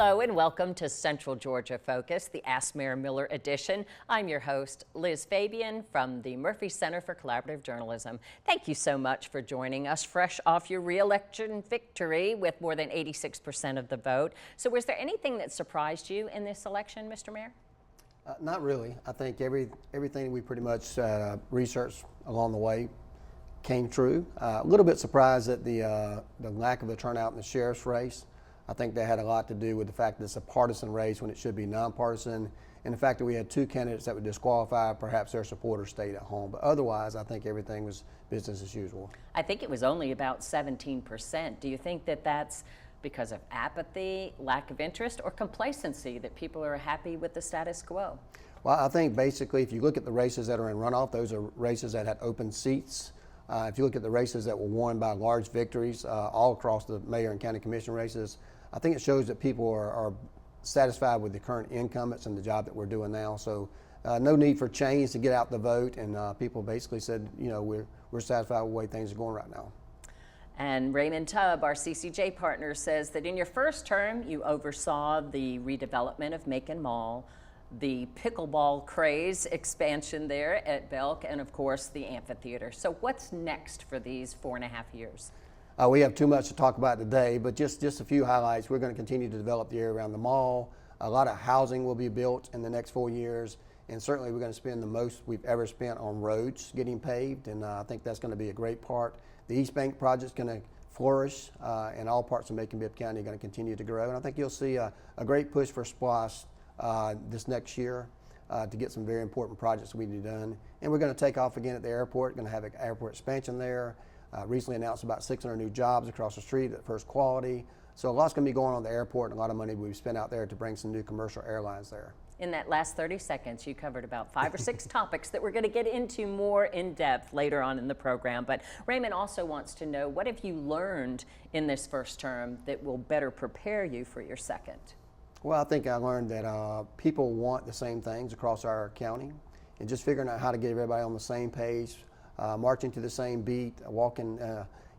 Hello and welcome to Central Georgia Focus, the Ask Mayor Miller edition. I'm your host, Liz Fabian from the Murphy Center for Collaborative Journalism. Thank you so much for joining us fresh off your re-election victory with more than 86% of the vote. So was there anything that surprised you in this election, Mr. Mayor? Not really. I think everything we pretty much researched along the way came true. A little bit surprised at the lack of the turnout in the sheriff's race. I think that had a lot to do with the fact that it's a partisan race when it should be nonpartisan, and the fact that we had two candidates that would disqualify, perhaps their supporters stayed at home. But otherwise, I think everything was business as usual. I think it was only about 17%. Do you think that that's because of apathy, lack of interest, or complacency that people are happy with the status quo? Well, I think basically if you look at the races that are in runoff, those are races that had open seats. If you look at the races that were won by large victories all across the mayor and county commission races, I think it shows that people are satisfied with the current incumbents and the job that we're doing now. So no need for change to get out the vote, and people basically said, you know, we're satisfied with the way things are going right now. And Raymond Tubb, our CCJ partner, says that in your first term, you oversaw the redevelopment of Macon Mall, the pickleball craze expansion there at Belk, and of course the amphitheater. So what's next for these 4.5 years? We have too much to talk about today, but just a few highlights. We're going to continue to develop the area around the mall. A lot of housing will be built in the next 4 years, and certainly we're going to spend the most we've ever spent on roads getting paved, and I think that's going to be a great part. The East Bank project is going to flourish, and all parts of Macon-Bibb County are going to continue to grow, and I think you'll see a great push for SPLOST this next year to get some very important projects we need done. And we're going to take off again at the airport, going to have an airport expansion there. Recently announced about 600 new jobs across the street at First Quality. So a lot's going to be going on at the airport, and a lot of money we've spent out there to bring some new commercial airlines there. In that last 30 seconds, you covered about 5 or 6 topics that we're going to get into more in depth later on in the program. But Raymond also wants to know, what have you learned in this first term that will better prepare you for your second? Well, I think I learned that people want the same things across our county, and just figuring out how to get everybody on the same page, marching to the same beat, walking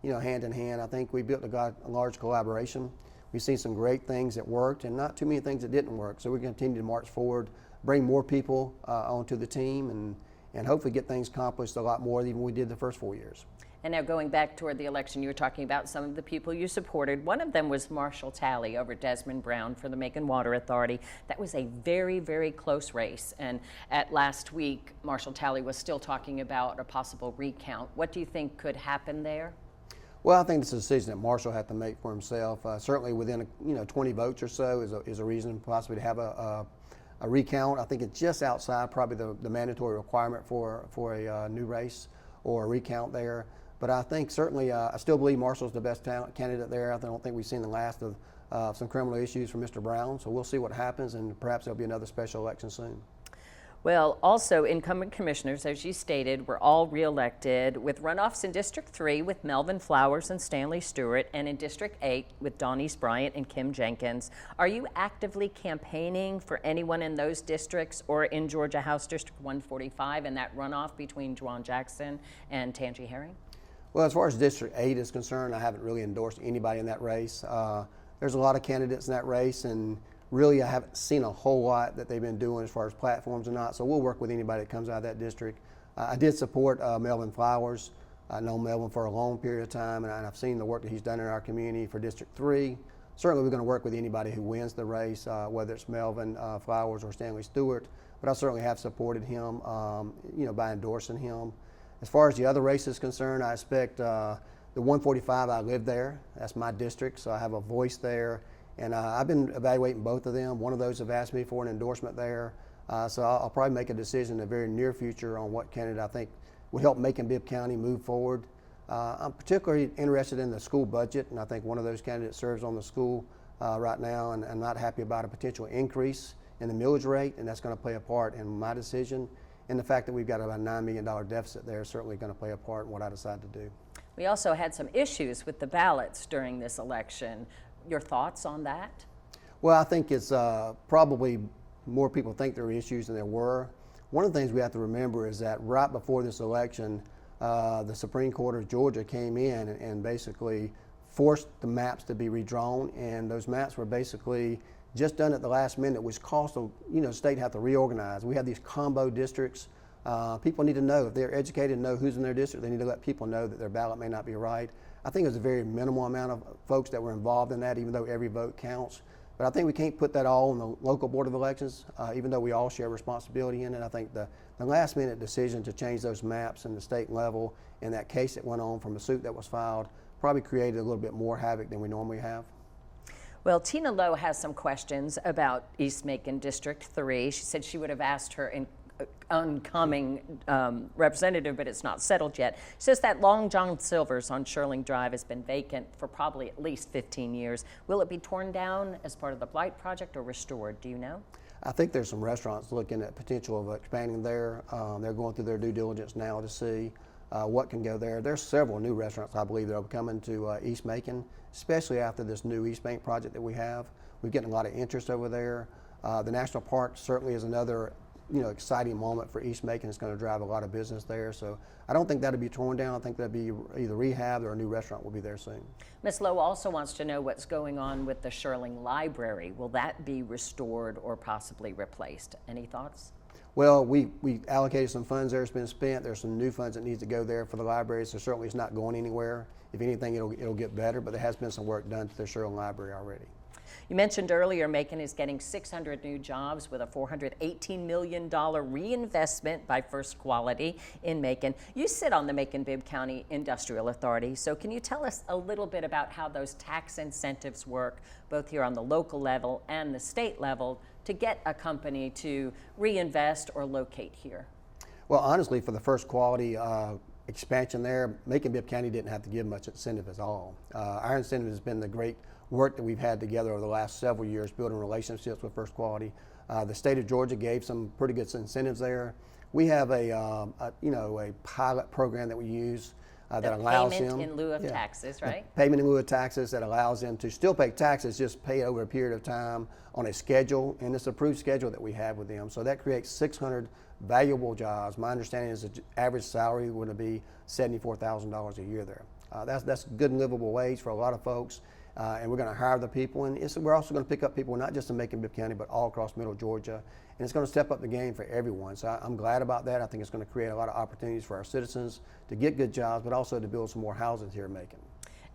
hand in hand. I think we built a large collaboration. We've seen some great things that worked and not too many things that didn't work. So we're going to continue to march forward, bring more people onto the team, and hopefully get things accomplished a lot more than we did the first 4 years. And now going back toward the election, you were talking about some of the people you supported. One of them was Marshall Talley over Desmond Brown for the Macon Water Authority. That was a very, very close race. And at last week, Marshall Talley was still talking about a possible recount. What do you think could happen there? Well, I think it's a decision that Marshall had to make for himself. Certainly within 20 votes or so is a reason possibly to have a recount. I think it's just outside probably the mandatory requirement for a new race or a recount there. But I think certainly, I still believe Marshall's the best candidate there. I don't think we've seen the last of some criminal issues from Mr. Brown. So we'll see what happens, and perhaps there'll be another special election soon. Well, also incumbent commissioners, as you stated, were all reelected, with runoffs in District 3 with Melvin Flowers and Stanley Stewart, and in District 8 with Donnice Bryant and Kim Jenkins. Are you actively campaigning for anyone in those districts or in Georgia House District 145 in that runoff between Juwan Jackson and Tangi Herring? Well, as far as District 8 is concerned, I haven't really endorsed anybody in that race. There's a lot of candidates in that race, and really I haven't seen a whole lot that they've been doing as far as platforms or not, so we'll work with anybody that comes out of that district. I did support Melvin Flowers. I know Melvin for a long period of time, and I've seen the work that he's done in our community for District 3. Certainly we're going to work with anybody who wins the race, whether it's Melvin Flowers or Stanley Stewart, but I certainly have supported him by endorsing him. As far as the other race is concerned, I expect the 145, I live there. That's my district, so I have a voice there. And I've been evaluating both of them. One of those have asked me for an endorsement there. So I'll probably make a decision in the very near future on what candidate I think would help Macon-Bibb County move forward. I'm particularly interested in the school budget, and I think one of those candidates serves on the school right now, and I'm not happy about a potential increase in the millage rate, and that's going to play a part in my decision. And the fact that we've got about a $9 million deficit there is certainly going to play a part in what I decide to do. We also had some issues with the ballots during this election. Your thoughts on that? Well, I think it's probably more people think there are issues than there were. One of the things we have to remember is that right before this election, the Supreme Court of Georgia came in and basically forced the maps to be redrawn, and those maps were basically just done at the last minute, which cost the state have to reorganize. We have these combo districts. People need to know, if they're educated and know who's in their district, they need to let people know that their ballot may not be right. I think there's a very minimal amount of folks that were involved in that, even though every vote counts. But I think we can't put that all on the local board of elections, even though we all share responsibility in it. I think the last minute decision to change those maps in the state level in that case that went on from a suit that was filed probably created a little bit more havoc than we normally have. Well, Tina Lowe has some questions about East Macon District 3. She said she would have asked her oncoming representative, but it's not settled yet. She says that Long John Silver's on Shirling Drive has been vacant for probably at least 15 years. Will it be torn down as part of the Blight project or restored? Do you know? I think there's some restaurants looking at potential of expanding there. They're going through their due diligence now to see what can go there. There's several new restaurants, I believe, that are coming to East Macon, especially after this new East Bank project that we have. We're getting a lot of interest over there. The National Park certainly is another exciting moment for East Macon. It's going to drive a lot of business there. So I don't think that'll be torn down. I think that'll be either rehabbed or a new restaurant will be there soon. Ms. Lowe also wants to know what's going on with the Shirling Library. Will that be restored or possibly replaced? Any thoughts? Well, we allocated some funds there. It's been spent. There's some new funds that need to go there for the library. So certainly it's not going anywhere. If anything, it'll get better, but there has been some work done to the Shirling Library already. You mentioned earlier Macon is getting 600 new jobs with a $418 million reinvestment by First Quality in Macon. You sit on the Macon-Bibb County Industrial Authority, so can you tell us a little bit about how those tax incentives work, both here on the local level and the state level, to get a company to reinvest or locate here? Well, honestly, for the First Quality expansion there, Macon-Bibb County didn't have to give much incentive at all. Our incentive has been the great work that we've had together over the last several years, building relationships with First Quality. The state of Georgia gave some pretty good incentives there. We have a pilot program that we use that allows them payment in lieu of taxes, right? Payment in lieu of taxes that allows them to still pay taxes, just pay over a period of time on a schedule, and it's an approved schedule that we have with them. So that creates 600 valuable jobs. My understanding is the average salary would be $74,000 a year there. That's a good and livable wage for a lot of folks. And we're going to hire the people, and we're also going to pick up people not just in Macon-Bibb County, but all across Middle Georgia, and it's going to step up the game for everyone. So I'm glad about that. I think it's going to create a lot of opportunities for our citizens to get good jobs, but also to build some more houses here in Macon.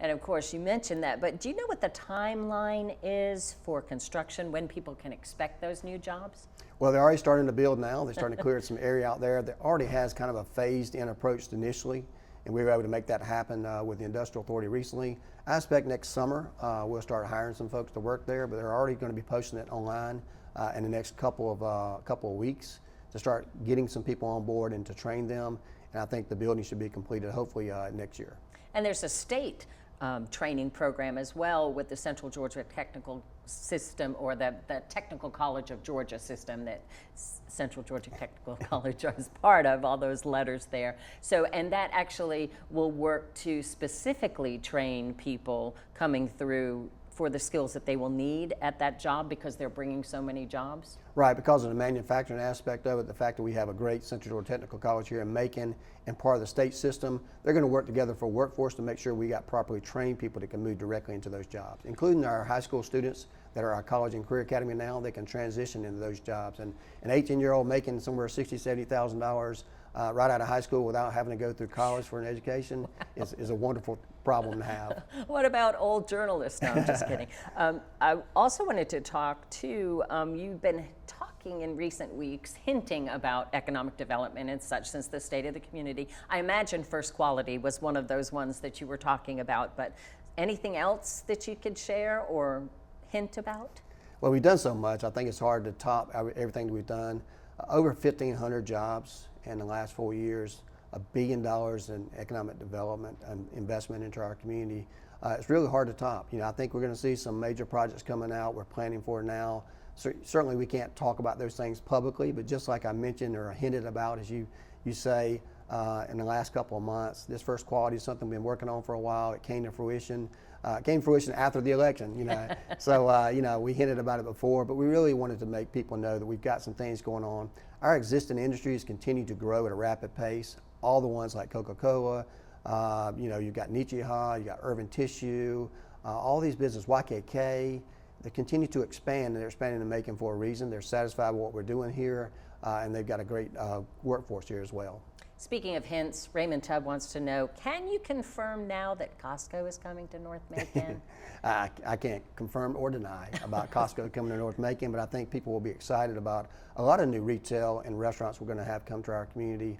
And of course, you mentioned that, but do you know what the timeline is for construction, when people can expect those new jobs? Well, they're already starting to build now. They're starting to clear some area out there that already has kind of a phased-in approach initially, and we were able to make that happen with the Industrial Authority recently. I expect next summer we'll start hiring some folks to work there, but they're already going to be posting it online in the next couple of weeks to start getting some people on board and to train them. And I think the building should be completed hopefully next year. And there's a state training program as well with the Central Georgia Technical System, or the Technical College of Georgia system that Central Georgia Technical College is part of, all those letters there. So, and that actually will work to specifically train people coming through for the skills that they will need at that job because they're bringing so many jobs? Right, because of the manufacturing aspect of it, the fact that we have a great Central Georgia Technical College here in Macon and part of the state system, they're going to work together for workforce to make sure we got properly trained people that can move directly into those jobs, including our high school students that are our college and career academy now. They can transition into those jobs. And an 18-year-old making somewhere $60,000, $70,000 right out of high school without having to go through college for an education is a wonderful problem to have. What about old journalists? No, I'm just kidding. I also wanted to talk too, you've been talking in recent weeks, hinting about economic development and such since the State of the Community. I imagine First Quality was one of those ones that you were talking about, but anything else that you could share or hint about? Well, we've done so much. I think it's hard to top everything that we've done. Over 1,500 jobs in the last 4 years, $1 billion in economic development and investment into our community. It's really hard to top. You know, I think we're going to see some major projects coming out. We're planning for now. Certainly we can't talk about those things publicly, but just like I mentioned or hinted about, as you say, in the last couple of months, this First Quality is something we've been working on for a while. It came to fruition. Came to fruition after the election, you know. So, you know, we hinted about it before, but we really wanted to make people know that we've got some things going on. Our existing industries continue to grow at a rapid pace. All the ones like Coca-Cola, you know, you've got Nichia, you've got Urban Tissue, all these businesses, YKK, they continue to expand, and they're expanding to Macon for a reason. They're satisfied with what we're doing here, and they've got a great workforce here as well. Speaking of hints, Raymond Tubb wants to know, can you confirm now that Costco is coming to North Macon? I can't confirm or deny about Costco coming to North Macon, but I think people will be excited about a lot of new retail and restaurants we're going to have come to our community.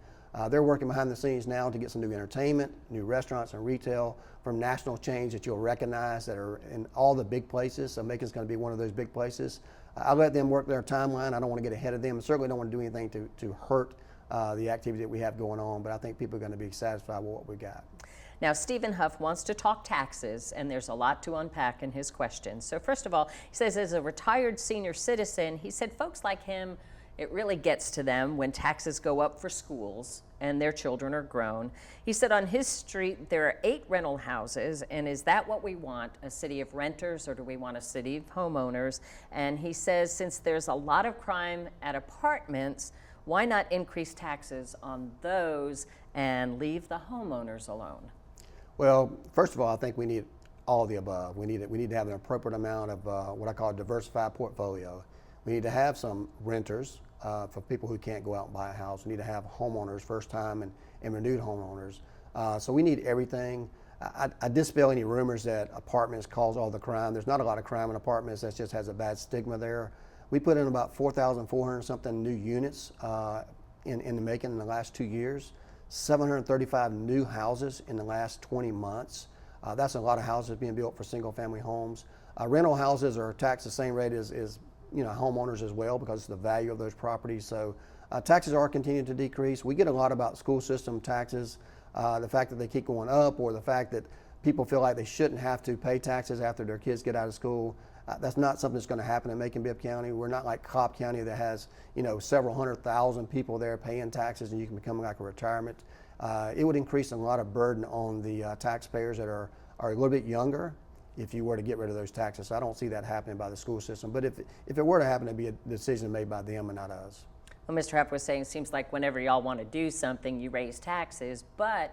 They're working behind the scenes now to get some new entertainment, new restaurants and retail from national chains that you'll recognize that are in all the big places. So Macon's going to be one of those big places. I'll let them work their timeline. I don't want to get ahead of them. I certainly don't want to do anything to hurt the activity that we have going on, but I think people are going to be satisfied with what we got. Now, Stephen Huff wants to talk taxes, and there's a lot to unpack in his question. So first of all, he says as a retired senior citizen, he said folks like him, it really gets to them when taxes go up for schools and their children are grown. He said on his street there are 8 rental houses, and is that what we want, a city of renters, or do we want a city of homeowners? And he says since there's a lot of crime at apartments, why not increase taxes on those and leave the homeowners alone? Well, first of all, I think we need all of the above. We need to have an appropriate amount of what I call a diversified portfolio. We need to have some renters for people who can't go out and buy a house. We need to have homeowners, first time and renewed homeowners. So we need everything. I dispel any rumors that apartments cause all the crime. There's not a lot of crime in apartments. That just has a bad stigma there. We put in about 4,400 something new units in Macon in the last 2 years. 735 new houses in the last 20 months. That's a lot of houses being built for single family homes. Rental houses are taxed the same rate as homeowners as well because of the value of those properties. So taxes are continuing to decrease. We get a lot about school system taxes, the fact that they keep going up, or the fact that people feel like they shouldn't have to pay taxes after their kids get out of school. That's not something that's going to happen in Macon-Bibb County. We're not like Cobb County that has several 100,000 people there paying taxes, and you can become like a retirement. It would increase a lot of burden on the taxpayers that are a little bit younger if you were to get rid of those taxes. So I don't see that happening by the school system. But if it were to happen, it'd be a decision made by them and not us. Well, Mr. Huff was saying it seems like whenever y'all want to do something, you raise taxes, but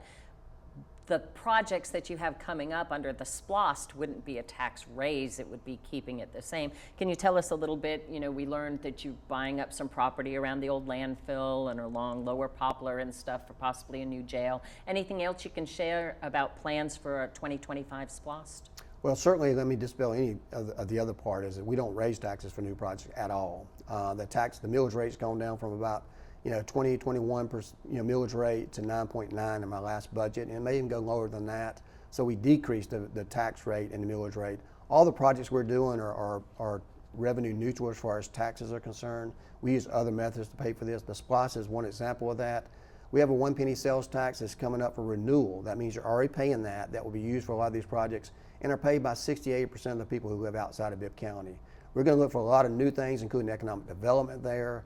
the projects that you have coming up under the SPLOST wouldn't be a tax raise, it would be keeping it the same. Can you tell us a little bit, we learned that you're buying up some property around the old landfill and along Lower Poplar and stuff for possibly a new jail. Anything else you can share about plans for a 2025 SPLOST? Well, certainly let me dispel any of the other part is that we don't raise taxes for new projects at all. The millage rate's gone down from about 21% millage rate to 9.9 in my last budget, and it may even go lower than that. So we decreased the tax rate and the millage rate. All the projects we're doing are revenue neutral as far as taxes are concerned. We use other methods to pay for this. The SPLOST is one example of that. We have a 1 penny sales tax that's coming up for renewal. That means you're already paying that. That will be used for a lot of these projects and are paid by 68% of the people who live outside of Bibb County. We're going to look for a lot of new things, including economic development there.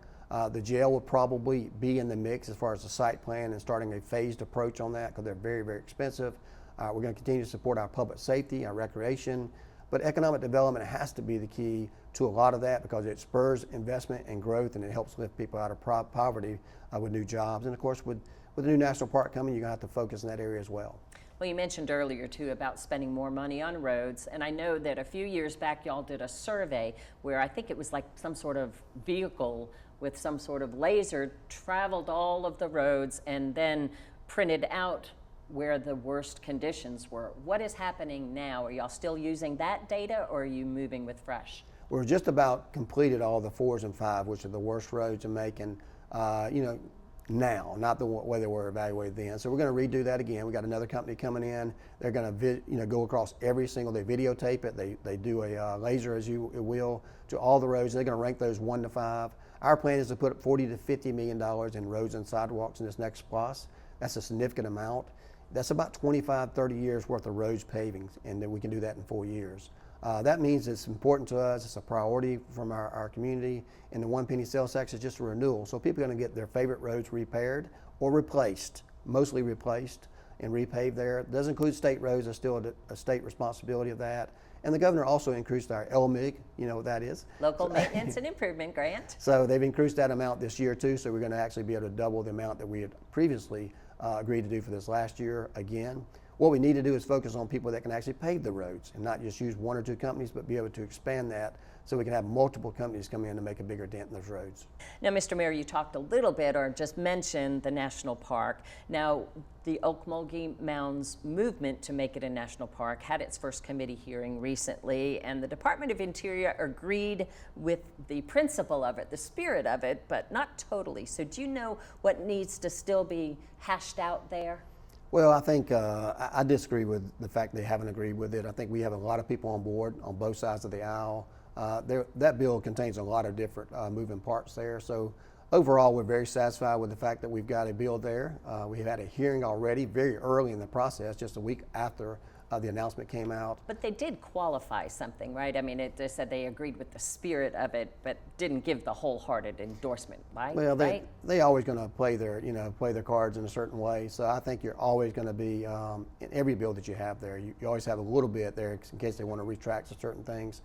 The jail will probably be in the mix as far as the site plan and starting a phased approach on that because they're very, very expensive. We're going to continue to support our public safety, our recreation, but economic development has to be the key to a lot of that because it spurs investment and growth, and it helps lift people out of poverty with new jobs. And of course, with the new national park coming, you're going to have to focus in that area as well. Well, you mentioned earlier, too, about spending more money on roads, and I know that a few years back y'all did a survey where I think it was like some sort of vehicle with some sort of laser traveled all of the roads and then printed out where the worst conditions were. What is happening now? Are y'all still using that data, or are you moving with fresh? We're just about completed all the 4s and 5s, which are the worst roads in Macon, now, not the way they were evaluated then. So we're going to redo that again. We got another company coming in. They're going to go across every single, they videotape it. They do a laser, as you will, to all the roads. They're going to rank those 1 to 5. Our plan is to put $40 to $50 million in roads and sidewalks in this next SPLOST. That's a significant amount. That's about 25, 30 years worth of roads paving, and then we can do that in 4 years. That means it's important to us. It's a priority from our community. And the 1 penny sales tax is just a renewal. So people are going to get their favorite roads repaired or replaced, mostly replaced and repaved there. It does include state roads. There's still a state responsibility of that. And the governor also increased our LMIG, you know what that is? Local Maintenance and Improvement Grant. So they've increased that amount this year too. So we're going to actually be able to double the amount that we had previously agreed to do for this last year again. what we need to do is focus on people that can actually pave the roads and not just use one or two companies, but be able to expand that so we can have multiple companies come in to make a bigger dent in those roads. Now, Mr. Mayor, you talked a little bit or just mentioned the national park. Now, the Ocmulgee Mounds movement to make it a national park had its first committee hearing recently, and the Department of Interior agreed with the principle of it, the spirit of it, but not totally. So do you know what needs to still be hashed out there? Well, I think I disagree with the fact they haven't agreed with it. I think we have a lot of people on board on both sides of the aisle. That bill contains a lot of different moving parts there. So overall, we're very satisfied with the fact that we've got a bill there. We've had a hearing already very early in the process, just a week after the announcement came out. But they did qualify something, right? I mean, they said they agreed with the spirit of it, but didn't give the wholehearted endorsement, right? Well, they always going to play their cards in a certain way. So I think you're always going to be in every bill that you have there. You always have a little bit there in case they want to retract certain things.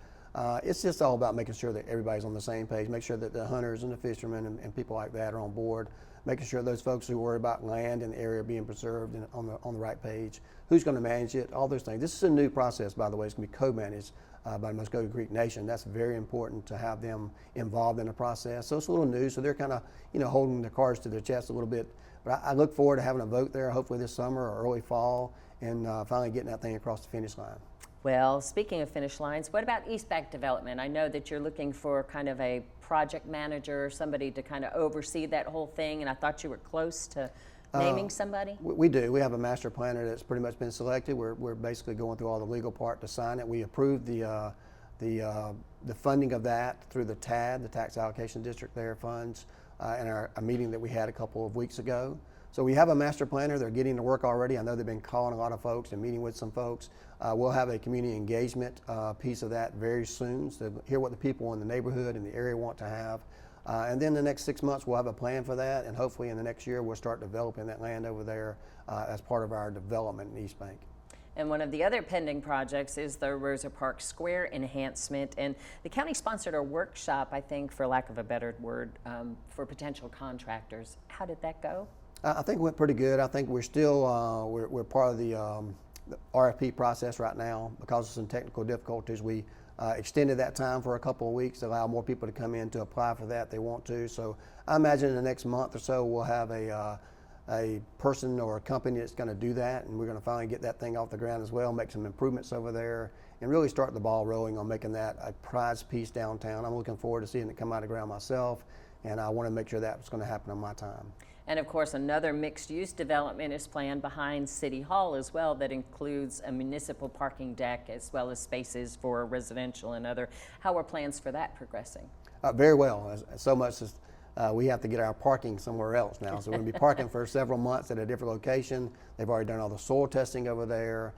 It's just all about making sure that everybody's on the same page, make sure that the hunters and the fishermen and people like that are on board, making sure those folks who worry about land and the area being preserved and on the right page, who's going to manage it, all those things. This is a new process, by the way. It's going to be co-managed by the Muskogee Creek Nation. That's very important to have them involved in the process. So it's a little new, so they're kind of holding their cards to their chest a little bit. But I look forward to having a vote there, hopefully this summer or early fall, and finally getting that thing across the finish line. Well, speaking of finish lines, what about East Bank development? I know that you're looking for kind of a project manager, somebody to kind of oversee that whole thing, and I thought you were close to naming somebody. We do. We have a master planner that's pretty much been selected. We're basically going through all the legal part to sign it. We approved the funding of that through the TAD, the Tax Allocation District there funds, in a meeting that we had a couple of weeks ago. So we have a master planner. They're getting to work already. I know they've been calling a lot of folks and meeting with some folks. We'll have a community engagement piece of that very soon to hear what the people in the neighborhood and the area want to have. And then the next 6 months we'll have a plan for that, and hopefully in the next year we'll start developing that land over there as part of our development in East Bank. And one of the other pending projects is the Rosa Park Square enhancement, and the county sponsored a workshop, I think, for lack of a better word, for potential contractors. How did that go? I think it went pretty good. I think we're still we're part of the RFP process right now. Because of some technical difficulties, we extended that time for a couple of weeks to allow more people to come in to apply for that if they want to. So I imagine in the next month or so we'll have a person or a company that's going to do that, and we're going to finally get that thing off the ground as well, make some improvements over there, and really start the ball rolling on making that a prize piece downtown. I'm looking forward to seeing it come out of the ground myself, and I want to make sure that's going to happen on my time. And of course, another mixed-use development is planned behind City Hall as well that includes a municipal parking deck as well as spaces for residential and other. How are plans for that progressing? Very well. So much as we have to get our parking somewhere else now. So we're going to be parking for several months at a different location. They've already done all the soil testing over there.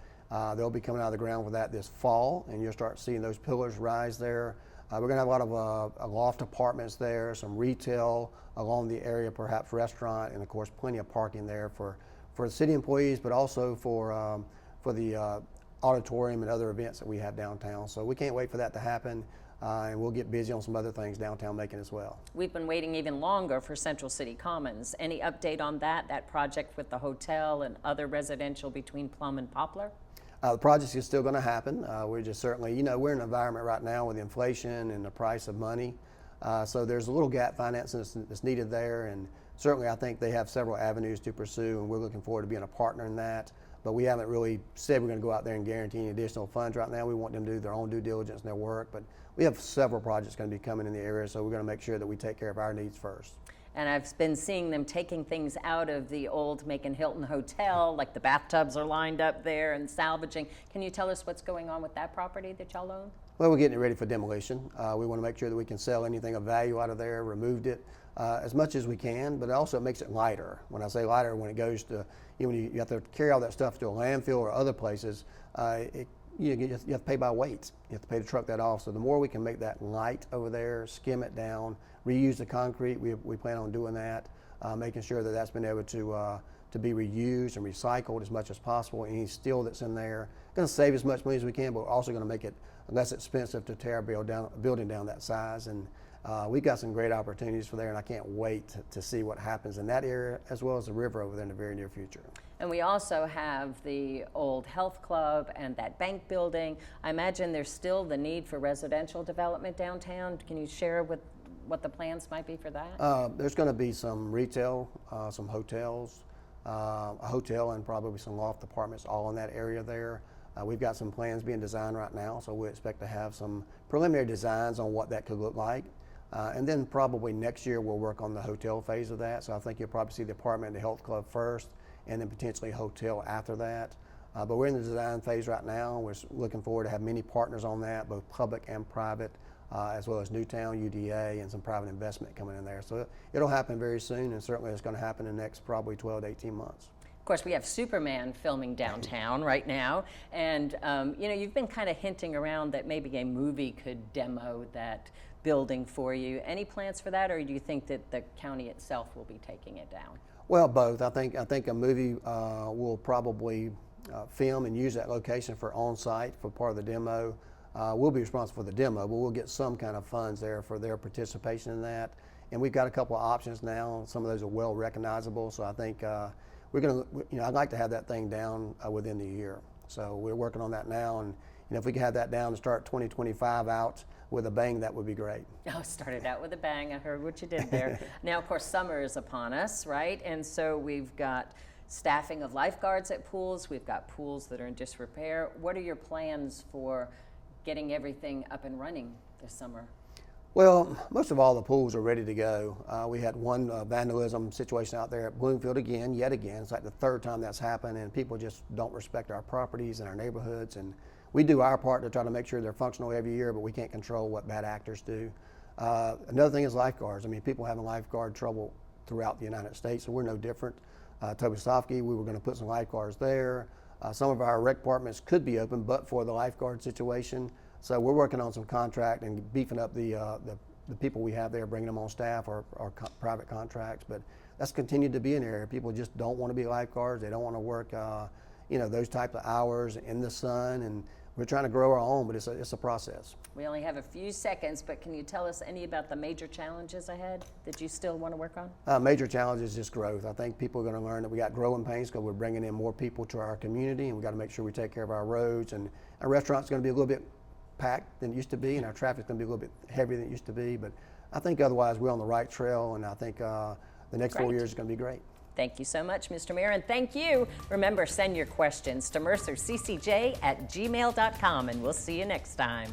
They'll be coming out of the ground with that this fall, and you'll start seeing those pillars rise there. We're going to have a lot of loft apartments there, some retail along the area, perhaps restaurant, and of course plenty of parking there for the city employees, but also for the auditorium and other events that we have downtown. So we can't wait for that to happen, and we'll get busy on some other things downtown Macon as well. We've been waiting even longer for Central City Commons. Any update on that project with the hotel and other residential between Plum and Poplar? The project is still going to happen. We're just certainly, we're in an environment right now with inflation and the price of money. So there's a little gap financing that's needed there, and certainly I think they have several avenues to pursue, and we're looking forward to being a partner in that. But we haven't really said we're going to go out there and guarantee any additional funds right now. We want them to do their own due diligence and their work, but we have several projects going to be coming in the area, so we're going to make sure that we take care of our needs first. And I've been seeing them taking things out of the old Macon Hilton Hotel, like the bathtubs are lined up there, and salvaging. Can you tell us what's going on with that property that y'all own? Well, we're getting it ready for demolition. We want to make sure that we can sell anything of value out of there, removed it as much as we can, but also it makes it lighter. When I say lighter, when it goes to, when you have to carry all that stuff to a landfill or other places, you have to pay by weight. You have to pay to truck that off. So the more we can make that light over there, skim it down, reuse the concrete, we plan on doing that, making sure that that's been able to be reused and recycled as much as possible. Any steel that's in there, going to save as much money as we can, but we're also going to make it less expensive to tear a building down that size. And we've got some great opportunities for there, and I can't wait to see what happens in that area as well as the river over there in the very near future. And we also have the old health club and that bank building. I imagine there's still the need for residential development downtown. Can you share what the plans might be for that? There's going to be some retail, some hotels, a hotel, and probably some loft apartments all in that area there. We've got some plans being designed right now, so we expect to have some preliminary designs on what that could look like. And then probably next year we'll work on the hotel phase of that. So I think you'll probably see the apartment and the health club first, and then potentially a hotel after that. But we're in the design phase right now. We're looking forward to have many partners on that, both public and private, as well as Newtown, UDA, and some private investment coming in there. So it'll happen very soon, and certainly it's going to happen in the next probably 12 to 18 months. Of course, we have Superman filming downtown right now, and you've been kind of hinting around that maybe a movie could demo that building for you. Any plans for that, or do you think that the county itself will be taking it down? Well, both. I think a movie will probably film and use that location for on-site for part of the demo. We'll be responsible for the demo, but we'll get some kind of funds there for their participation in that. And we've got a couple of options now. Some of those are well recognizable, so I think we're going to, I'd like to have that thing down within the year. So we're working on that now, and if we can have that down and start 2025 out with a bang, that would be great. Oh, started out with a bang. I heard what you did there. Now, of course, summer is upon us, right? And so we've got staffing of lifeguards at pools. We've got pools that are in disrepair. What are your plans for getting everything up and running this summer? Well, most of all the pools are ready to go. We had one vandalism situation out there at Bloomfield yet again. It's like the third time that's happened, and people just don't respect our properties and our neighborhoods. And we do our part to try to make sure they're functional every year, but we can't control what bad actors do. Another thing is lifeguards. I mean, people having lifeguard trouble throughout the United States, so we're no different. Toby-Sofke, we were going to put some lifeguards there. Some of our rec departments could be open, but for the lifeguard situation. So we're working on some contract and beefing up the people we have there, bringing them on staff or private contracts. But that's continued to be an area. People just don't want to be lifeguards. They don't want to work, those types of hours in the sun. And we're trying to grow our own, but it's a process. We only have a few seconds, but can you tell us any about the major challenges ahead that you still want to work on? Major challenge is just growth. I think people are going to learn that we got growing pains because we're bringing in more people to our community, and we got to make sure we take care of our roads. And our restaurant's going to be a little bit packed than it used to be, and our traffic's going to be a little bit heavier than it used to be. But I think otherwise we're on the right trail, and I think the next 4 years is going to be great. Thank you so much, Mr. Mayor, and thank you. Remember, send your questions to mercerccj@gmail.com, and we'll see you next time.